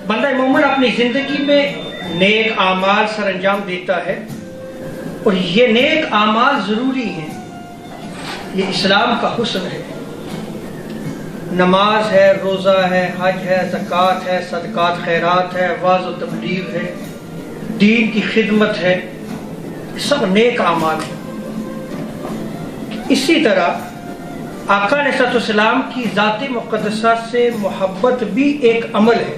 بندہ مومن اپنی زندگی میں نیک اعمال سر انجام دیتا ہے، اور یہ نیک اعمال ضروری ہیں، یہ اسلام کا حسن ہے۔ نماز ہے، روزہ ہے، حج ہے، زکوٰۃ ہے، صدقات خیرات ہے، وعظ و تبلیغ ہے، دین کی خدمت ہے، سب نیک اعمال ہیں۔ اسی طرح آقا علیہ السلام کی ذات مقدسہ سے محبت بھی ایک عمل ہے،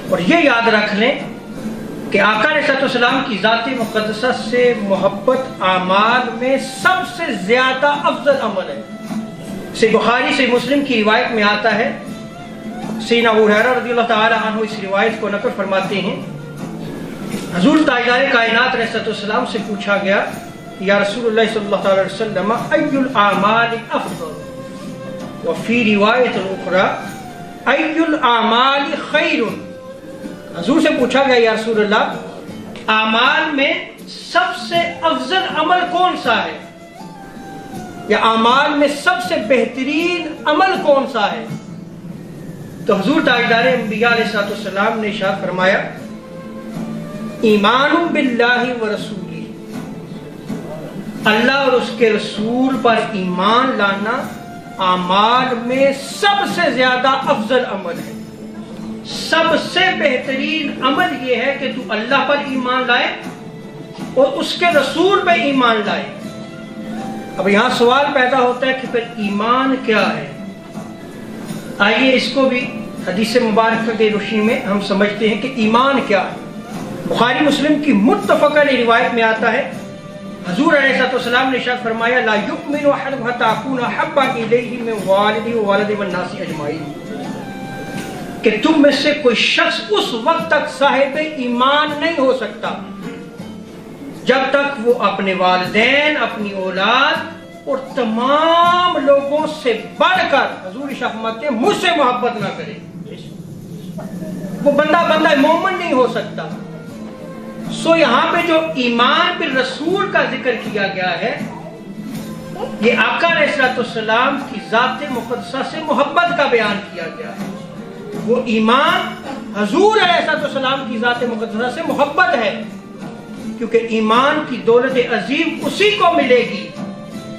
اور یہ یاد رکھ لیں کہ آقا علیہ السلام کی ذات مقدسہ سے محبت اعمال میں سب سے زیادہ افضل عمل ہے۔ صحیح بخاری سے مسلم کی روایت میں آتا ہے، سیدنا ابو ہریرہ رضی اللہ تعالی عنہ اس روایت کو نقل فرماتے ہیں، حضور تاجدار کائنات علیہ السلام سے پوچھا گیا، یا رسول اللہ صلی اللہ علیہ وسلم ای الاعمال افضل وفی روایت اخری ای الاعمال خیر۔ حضور سے پوچھا گیا، یا رسول اللہ اعمال میں سب سے افضل عمل کون سا ہے، یا اعمال میں سب سے بہترین عمل کون سا ہے؟ تو حضور تاجدار انبیاء علیہ السلام نے ارشاد فرمایا، ایمان باللہ ورسولہ، اللہ اور اس کے رسول پر ایمان لانا اعمال میں سب سے زیادہ افضل عمل ہے۔ سب سے بہترین عمل یہ ہے کہ تو اللہ پر ایمان لائے اور اس کے رسول پہ ایمان لائے۔ اب یہاں سوال پیدا ہوتا ہے کہ پھر ایمان کیا ہے؟ آئیے اس کو بھی حدیث مبارکہ کی روشنی میں ہم سمجھتے ہیں کہ ایمان کیا ہے۔ بخاری مسلم کی متفقہ روایت میں آتا ہے، حضور علیہ السلام نے ارشاد فرمایا، لا یؤمن احدکم حتی اکون احب الیہ من والدہ وولدہ والناس اجمعین، کہ تم میں سے کوئی شخص اس وقت تک صاحب ایمان نہیں ہو سکتا جب تک وہ اپنے والدین، اپنی اولاد اور تمام لوگوں سے بڑھ کر، حضور ارشاد فرماتے ہیں، مجھ سے محبت نہ کرے۔ وہ بندہ مومن نہیں ہو سکتا۔ سو یہاں پہ جو ایمان بالرسول کا ذکر کیا گیا ہے، یہ آقا علیہ السلام کی ذات مقدسہ سے محبت کا بیان کیا گیا ہے۔ وہ ایمان حضور علیہ السلام کی ذات مقدسہ سے محبت ہے، کیونکہ ایمان کی دولت عظیم اسی کو ملے گی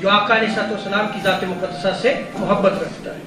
جو آقا علیہ السلام کی ذات مقدسہ سے محبت رکھتا ہے۔